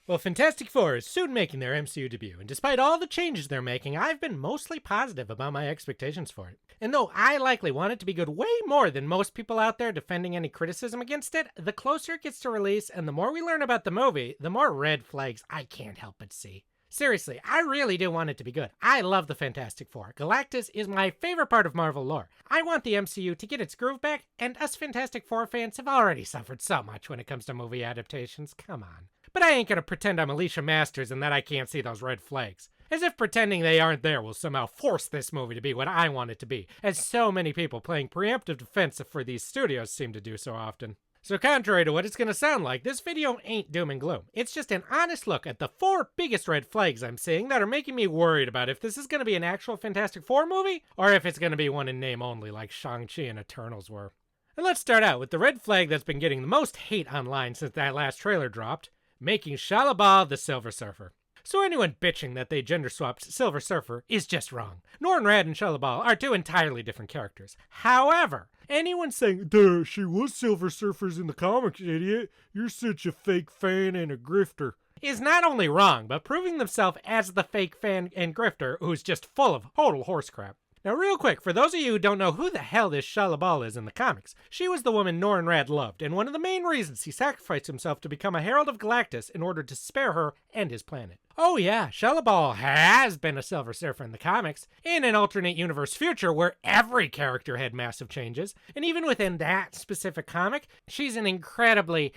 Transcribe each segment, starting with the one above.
Well, Fantastic Four is soon making their MCU debut, and despite all the changes they're making, I've been mostly positive about my expectations for it. And though I likely want it to be good way more than most people out there defending any criticism against it, the closer it gets to release and the more we learn about the movie, the more red flags I can't help but see. Seriously, I really do want it to be good. I love the Fantastic Four. Galactus is my favorite part of Marvel lore. I want the MCU to get its groove back, and us Fantastic Four fans have already suffered so much when it comes to movie adaptations. Come on. But I ain't gonna pretend I'm Alicia Masters and that I can't see those red flags. As if pretending they aren't there will somehow force this movie to be what I want it to be, as so many people playing preemptive defense for these studios seem to do so often. So contrary to what it's gonna sound like, this video ain't doom and gloom. It's just an honest look at the 4 biggest red flags I'm seeing that are making me worried about if this is gonna be an actual Fantastic Four movie, or if it's gonna be one in name only like Shang-Chi and Eternals were. And let's start out with the red flag that's been getting the most hate online since that last trailer dropped, making Shalla-Bal the Silver Surfer. So anyone bitching that they gender swapped Silver Surfer is just wrong. Norrin Radd and Shalla-Bal are 2 entirely different characters. However, anyone saying, "Duh, she was Silver Surfers in the comics, idiot. You're such a fake fan and a grifter," is not only wrong, but proving themselves as the fake fan and grifter who's just full of total horse crap. Now real quick, for those of you who don't know who the hell this Shalla-Bal is in the comics, she was the woman Norrin Radd loved, and one of the main reasons he sacrificed himself to become a Herald of Galactus in order to spare her and his planet. Oh yeah, Shalla-Bal has been a Silver Surfer in the comics, in an alternate universe future where every character had massive changes, and even within that specific comic, she's an incredibly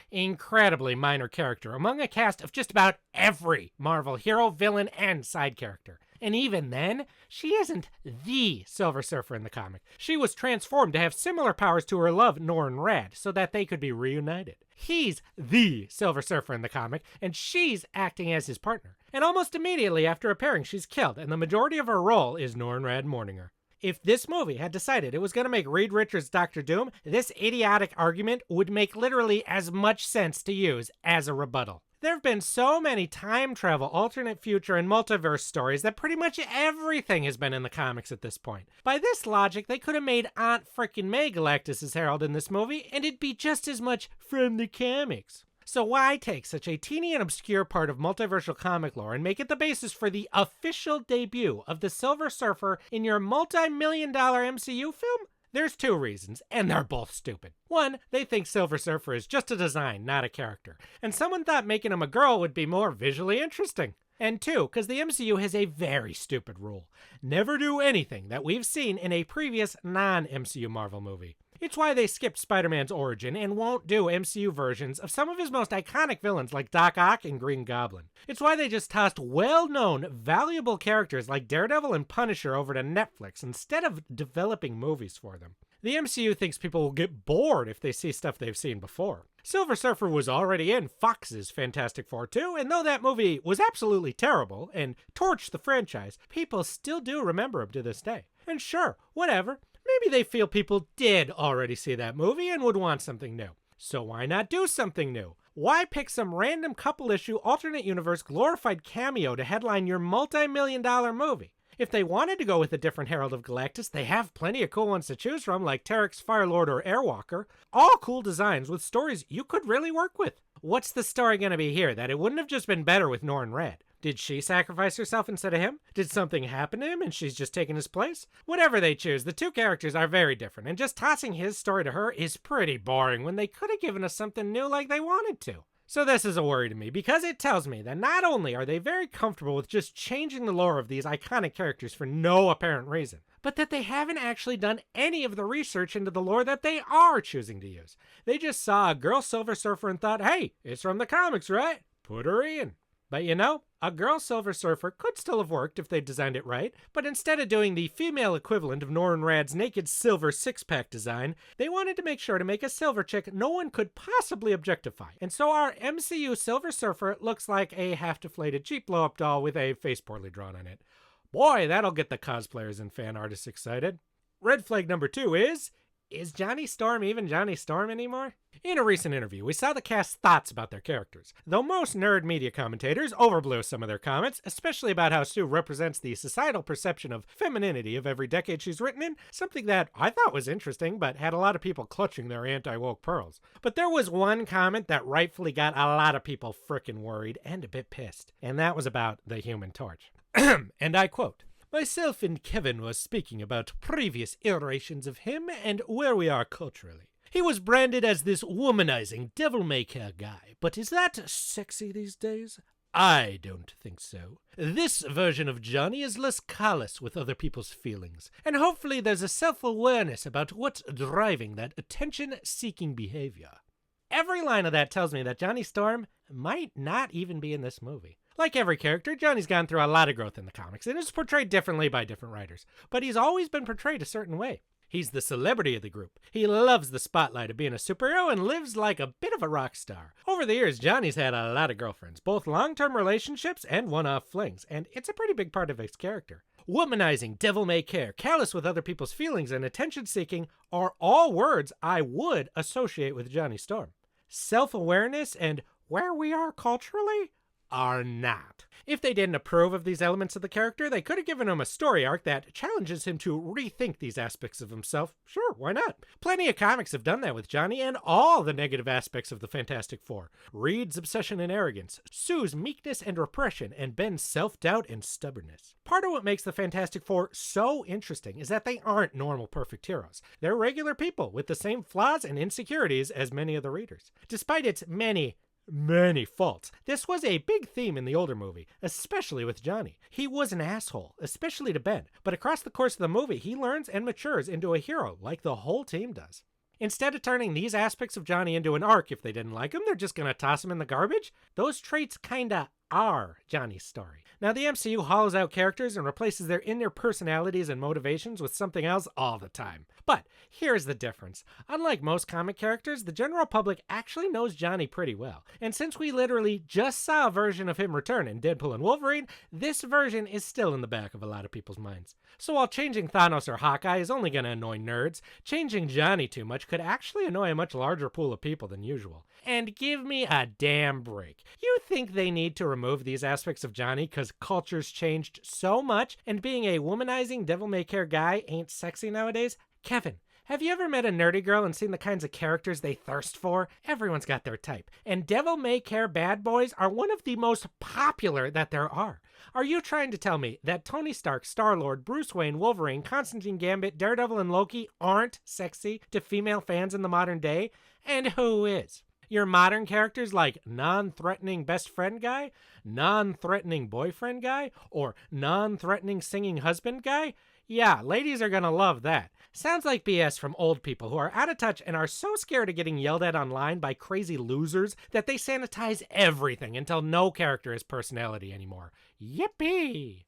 minor character among a cast of just about every Marvel hero, villain, and side character. And even then, she isn't the Silver Surfer in the comic. She was transformed to have similar powers to her love, Norrin Radd, so that they could be reunited. He's the Silver Surfer in the comic, and she's acting as his partner. And almost immediately after appearing, she's killed, and the majority of her role is Norrin Radd mourning her. If this movie had decided it was going to make Reed Richards Dr. Doom, this idiotic argument would make literally as much sense to use as a rebuttal. There have been so many time travel, alternate future, and multiverse stories that pretty much everything has been in the comics at this point. By this logic, they could have made Aunt frickin' May Galactus' Herald in this movie, and it'd be just as much from the comics. So why take such a teeny and obscure part of multiversal comic lore and make it the basis for the official debut of the Silver Surfer in your multi-million-dollar MCU film? There's 2 reasons, and they're both stupid. 1, they think Silver Surfer is just a design, not a character. And someone thought making him a girl would be more visually interesting. And 2, because the MCU has a very stupid rule. Never do anything that we've seen in a previous non-MCU Marvel movie. It's why they skipped Spider-Man's origin and won't do MCU versions of some of his most iconic villains like Doc Ock and Green Goblin. It's why they just tossed well-known, valuable characters like Daredevil and Punisher over to Netflix instead of developing movies for them. The MCU thinks people will get bored if they see stuff they've seen before. Silver Surfer was already in Fox's Fantastic Four 2, and though that movie was absolutely terrible and torched the franchise, people still do remember him to this day. And sure, whatever. Maybe they feel people did already see that movie and would want something new. So why not do something new? Why pick some random couple-issue alternate universe glorified cameo to headline your multi-million-dollar movie? If they wanted to go with a different Herald of Galactus, they have plenty of cool ones to choose from, like Tarek's Firelord or Airwalker. All cool designs with stories you could really work with. What's the story going to be here? That it wouldn't have just been better with Norrin Radd? Did she sacrifice herself instead of him? Did something happen to him and she's just taking his place? Whatever they choose, the 2 characters are very different, and just tossing his story to her is pretty boring when they could have given us something new like they wanted to. So this is a worry to me, because it tells me that not only are they very comfortable with just changing the lore of these iconic characters for no apparent reason, but that they haven't actually done any of the research into the lore that they are choosing to use. They just saw a girl Silver Surfer and thought, hey, it's from the comics, right? Put her in. But you know, a girl Silver Surfer could still have worked if they designed it right, but instead of doing the female equivalent of Norrin Radd's naked silver six-pack design, they wanted to make sure to make a silver chick no one could possibly objectify. And so our MCU Silver Surfer looks like a half-deflated cheap blow-up doll with a face poorly drawn on it. Boy, that'll get the cosplayers and fan artists excited. Red flag number 2 is, Is Johnny Storm even Johnny Storm anymore? In a recent interview, we saw the cast's thoughts about their characters. Though most nerd media commentators overblew some of their comments, especially about how Sue represents the societal perception of femininity of every decade she's written in, something that I thought was interesting but had a lot of people clutching their anti-woke pearls. But there was one comment that rightfully got a lot of people frickin' worried and a bit pissed, and that was about the Human Torch. And I quote, "Myself and Kevin was speaking about previous iterations of him and where we are culturally. He was branded as this womanizing, devil-may-care guy, but is that sexy these days? I don't think so. This version of Johnny is less callous with other people's feelings, and hopefully there's a self-awareness about what's driving that attention-seeking behavior." Every line of that tells me that Johnny Storm might not even be in this movie. Like every character, Johnny's gone through a lot of growth in the comics, and is portrayed differently by different writers, but he's always been portrayed a certain way. He's the celebrity of the group. He loves the spotlight of being a superhero and lives like a bit of a rock star. Over the years, Johnny's had a lot of girlfriends, both long-term relationships and one-off flings, and it's a pretty big part of his character. Womanizing, devil-may-care, callous with other people's feelings, and attention-seeking are all words I would associate with Johnny Storm. Self-awareness and where we are culturally are not. If they didn't approve of these elements of the character, they could have given him a story arc that challenges him to rethink these aspects of himself. Sure, why not? Plenty of comics have done that with Johnny and all the negative aspects of the Fantastic Four. Reed's obsession and arrogance, Sue's meekness and repression, and Ben's self-doubt and stubbornness. Part of what makes the Fantastic Four so interesting is that they aren't normal perfect heroes. They're regular people with the same flaws and insecurities as many of the readers. Despite its many faults, this was a big theme in the older movie, especially with Johnny. He was an asshole, especially to Ben, but across the course of the movie, he learns and matures into a hero like the whole team does. Instead of turning these aspects of Johnny into an arc if they didn't like him, they're just gonna toss him in the garbage. Those traits kinda are Johnny's story. Now, the MCU hollows out characters and replaces their inner personalities and motivations with something else all the time. But here's the difference. Unlike most comic characters, the general public actually knows Johnny pretty well. And since we literally just saw a version of him return in Deadpool and Wolverine, this version is still in the back of a lot of people's minds. So while changing Thanos or Hawkeye is only going to annoy nerds, changing Johnny too much could actually annoy a much larger pool of people than usual. And give me a damn break. You think they need to remove these aspects of Johnny because culture's changed so much and being a womanizing devil-may-care guy ain't sexy nowadays? Kevin, have you ever met a nerdy girl and seen the kinds of characters they thirst for? Everyone's got their type. And devil-may-care bad boys are one of the most popular that there are. Are you trying to tell me that Tony Stark, Star-Lord, Bruce Wayne, Wolverine, Constantine Gambit, Daredevil, and Loki aren't sexy to female fans in the modern day? And who is? Your modern characters like non-threatening best friend guy, non-threatening boyfriend guy, or non-threatening singing husband guy? Yeah, ladies are gonna love that. Sounds like BS from old people who are out of touch and are so scared of getting yelled at online by crazy losers that they sanitize everything until no character has personality anymore. Yippee!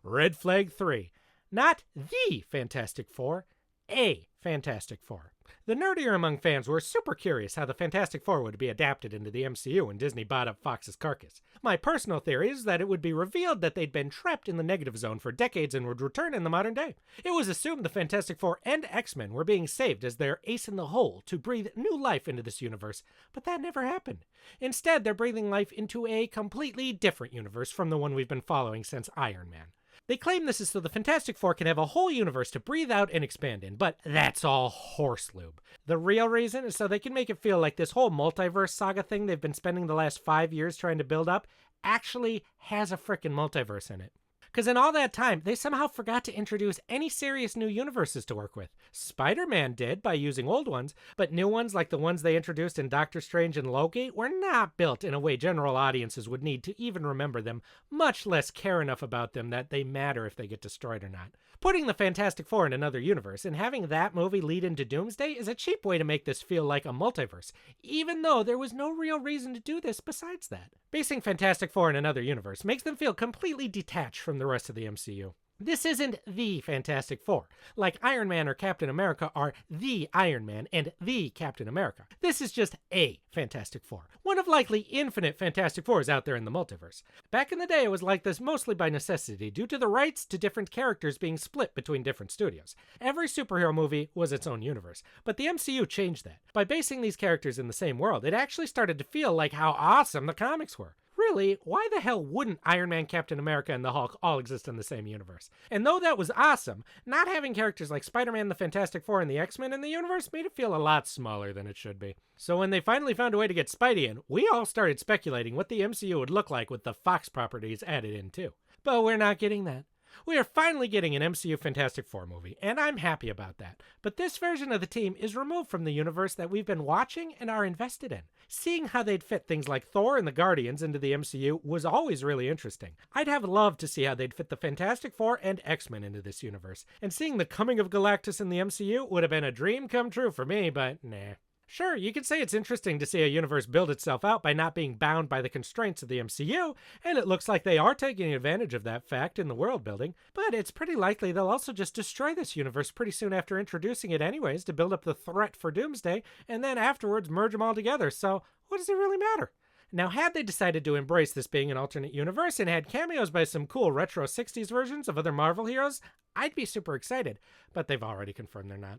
Red flag 3. Not the Fantastic Four, a Fantastic Four. The nerdier among fans were super curious how the Fantastic Four would be adapted into the MCU when Disney bought up Fox's carcass. My personal theory is that it would be revealed that they'd been trapped in the negative zone for decades and would return in the modern day. It was assumed the Fantastic Four and X-Men were being saved as their ace in the hole to breathe new life into this universe, but that never happened. Instead, they're breathing life into a completely different universe from the one we've been following since Iron Man. They claim this is so the Fantastic Four can have a whole universe to breathe out and expand in, but that's all horse lube. The real reason is so they can make it feel like this whole multiverse saga thing they've been spending the last 5 years trying to build up actually has a frickin' multiverse in it. Because in all that time, they somehow forgot to introduce any serious new universes to work with. Spider-Man did by using old ones, but new ones like the ones they introduced in Doctor Strange and Loki were not built in a way general audiences would need to even remember them, much less care enough about them that they matter if they get destroyed or not. Putting the Fantastic Four in another universe and having that movie lead into Doomsday is a cheap way to make this feel like a multiverse, even though there was no real reason to do this besides that. Basing Fantastic Four in another universe makes them feel completely detached from the rest of the MCU. This isn't the Fantastic Four, like Iron Man or Captain America are the Iron Man and the Captain America. This is just a Fantastic Four, one of likely infinite Fantastic Fours out there in the multiverse. Back in the day, it was like this mostly by necessity, due to the rights to different characters being split between different studios. Every superhero movie was its own universe, but the MCU changed that. By basing these characters in the same world, it actually started to feel like how awesome the comics were. Really, why the hell wouldn't Iron Man, Captain America, and the Hulk all exist in the same universe? And though that was awesome, not having characters like Spider-Man, the Fantastic Four, and the X-Men in the universe made it feel a lot smaller than it should be. So when they finally found a way to get Spidey in, we all started speculating what the MCU would look like with the Fox properties added in too. But we're not getting that. We are finally getting an MCU Fantastic Four movie, and I'm happy about that. But this version of the team is removed from the universe that we've been watching and are invested in. Seeing how they'd fit things like Thor and the Guardians into the MCU was always really interesting. I'd have loved to see how they'd fit the Fantastic Four and X-Men into this universe. And seeing the Coming of Galactus in the MCU would have been a dream come true for me, but nah. Sure, you could say it's interesting to see a universe build itself out by not being bound by the constraints of the MCU, and it looks like they are taking advantage of that fact in the world building, but it's pretty likely they'll also just destroy this universe pretty soon after introducing it anyways to build up the threat for Doomsday, and then afterwards merge them all together, so what does it really matter? Now, had they decided to embrace this being an alternate universe and had cameos by some cool retro 60s versions of other Marvel heroes, I'd be super excited, but they've already confirmed they're not.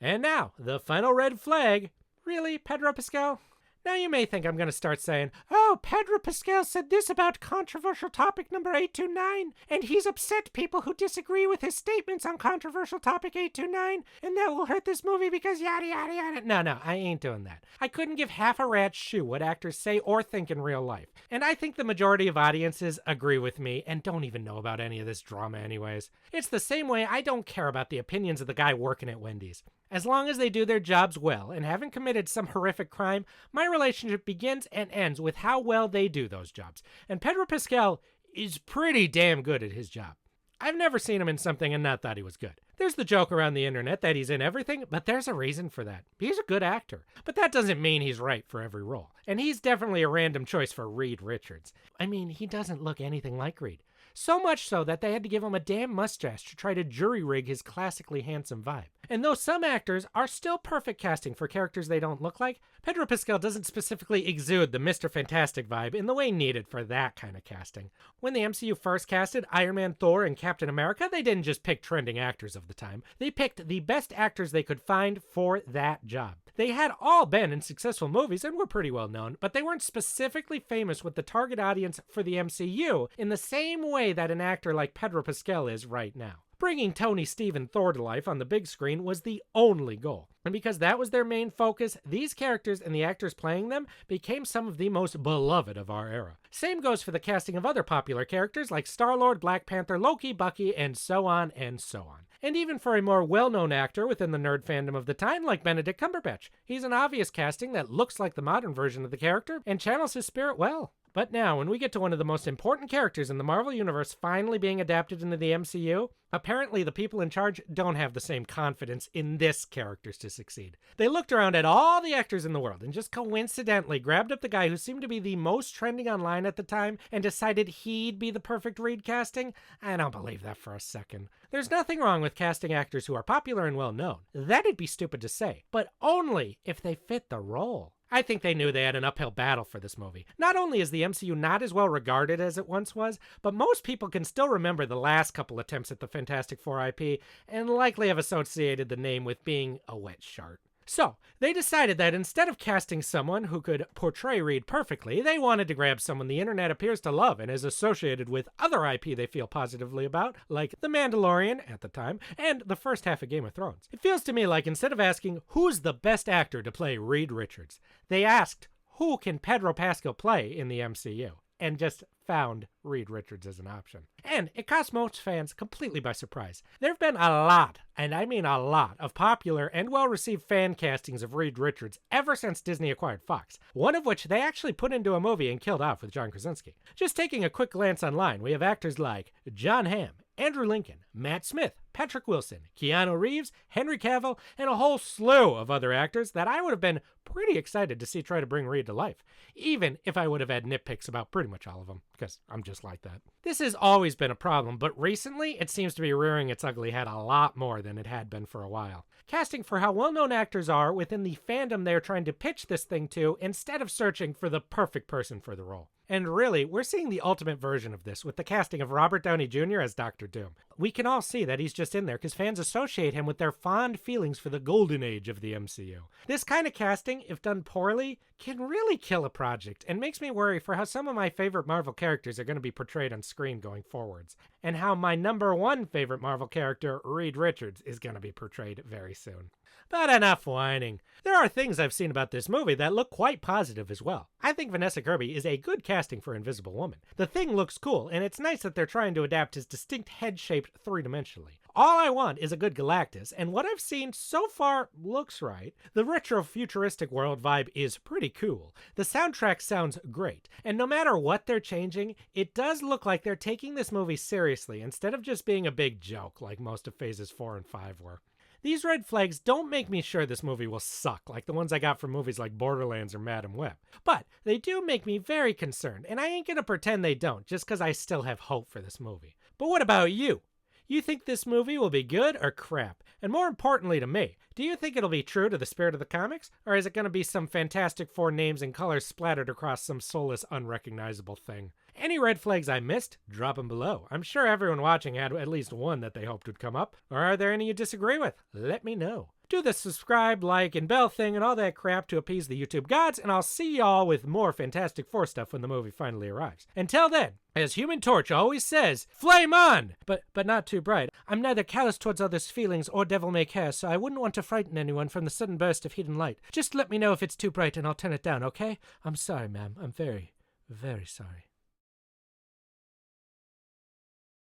And now, the final red flag. Really, Pedro Pascal? Now you may think I'm going to start saying, oh, Pedro Pascal said this about controversial topic number 829, and he's upset people who disagree with his statements on controversial topic 829, and that will hurt this movie because yada yada yada. No, I ain't doing that. I couldn't give half a rat's shoe what actors say or think in real life, and I think the majority of audiences agree with me and don't even know about any of this drama anyways. It's the same way I don't care about the opinions of the guy working at Wendy's. As long as they do their jobs well and haven't committed some horrific crime, my relationship begins and ends with how well they do those jobs. And Pedro Pascal is pretty damn good at his job. I've never seen him in something and not thought he was good. There's the joke around the internet that he's in everything, but there's a reason for that. He's a good actor. But that doesn't mean he's right for every role. And he's definitely a random choice for Reed Richards. I mean, he doesn't look anything like Reed. So much so that they had to give him a damn mustache to try to jury-rig his classically handsome vibe. And though some actors are still perfect casting for characters they don't look like, Pedro Pascal doesn't specifically exude the Mr. Fantastic vibe in the way needed for that kind of casting. When the MCU first casted Iron Man, Thor, and Captain America, they didn't just pick trending actors of the time. They picked the best actors they could find for that job. They had all been in successful movies and were pretty well known, but they weren't specifically famous with the target audience for the MCU in the same way that an actor like Pedro Pascal is right now. Bringing Tony, Steve, and Thor to life on the big screen was the only goal. And because that was their main focus, these characters and the actors playing them became some of the most beloved of our era. Same goes for the casting of other popular characters like Star-Lord, Black Panther, Loki, Bucky, and so on and so on. And even for a more well-known actor within the nerd fandom of the time like Benedict Cumberbatch, he's an obvious casting that looks like the modern version of the character and channels his spirit well. But now, when we get to one of the most important characters in the Marvel Universe finally being adapted into the MCU, apparently the people in charge don't have the same confidence in this character to succeed. They looked around at all the actors in the world and just coincidentally grabbed up the guy who seemed to be the most trending online at the time and decided he'd be the perfect Reed casting? I don't believe that for a second. There's nothing wrong with casting actors who are popular and well-known. That'd be stupid to say, but only if they fit the role. I think they knew they had an uphill battle for this movie. Not only is the MCU not as well regarded as it once was, but most people can still remember the last couple attempts at the Fantastic Four IP and likely have associated the name with being a wet shark. So, they decided that instead of casting someone who could portray Reed perfectly, they wanted to grab someone the internet appears to love and is associated with other IP they feel positively about, like The Mandalorian, at the time, and the first half of Game of Thrones. It feels to me like instead of asking, who's the best actor to play Reed Richards, they asked, who can Pedro Pascal play in the MCU? And just found Reed Richards as an option. And it caught most fans completely by surprise. There have been a lot, and I mean a lot, of popular and well-received fan castings of Reed Richards ever since Disney acquired Fox, one of which they actually put into a movie and killed off with John Krasinski. Just taking a quick glance online, we have actors like John Hamm, Andrew Lincoln, Matt Smith, Patrick Wilson, Keanu Reeves, Henry Cavill, and a whole slew of other actors that I would have been pretty excited to see try to bring Reed to life, even if I would have had nitpicks about pretty much all of them, because I'm just like that. This has always been a problem, but recently it seems to be rearing its ugly head a lot more than it had been for a while. Casting for how well-known actors are within the fandom they're trying to pitch this thing to instead of searching for the perfect person for the role. And really, we're seeing the ultimate version of this with the casting of Robert Downey Jr. as Dr. Doom. We can all see that he's just in there because fans associate him with their fond feelings for the golden age of the MCU. This kind of casting, if done poorly, can really kill a project and makes me worry for how some of my favorite Marvel characters are going to be portrayed on screen going forwards, and how my number one favorite Marvel character, Reed Richards, is going to be portrayed very soon. But enough whining. There are things I've seen about this movie that look quite positive as well. I think Vanessa Kirby is a good casting for Invisible Woman. The Thing looks cool, and it's nice that they're trying to adapt his distinct head-shaped three-dimensionally. All I want is a good Galactus, and what I've seen so far looks right. The retro-futuristic world vibe is pretty cool. The soundtrack sounds great, and no matter what they're changing, it does look like they're taking this movie seriously instead of just being a big joke like most of Phases 4 and 5 were. These red flags don't make me sure this movie will suck like the ones I got from movies like Borderlands or Madam Web. But they do make me very concerned, and I ain't gonna pretend they don't just because I still have hope for this movie. But what about you? You think this movie will be good or crap? And more importantly to me, do you think it'll be true to the spirit of the comics? Or is it going to be some Fantastic Four names and colors splattered across some soulless, unrecognizable thing? Any red flags I missed? Drop them below. I'm sure everyone watching had at least one that they hoped would come up. Or are there any you disagree with? Let me know. Do the subscribe, like, and bell thing and all that crap to appease the YouTube gods, and I'll see y'all with more Fantastic Four stuff when the movie finally arrives. Until then, as Human Torch always says, flame on! But not too bright. I'm neither callous towards others' feelings or devil-may-care, so I wouldn't want to frighten anyone from the sudden burst of hidden light. Just let me know if it's too bright and I'll turn it down, okay? I'm sorry, ma'am. I'm very, very sorry.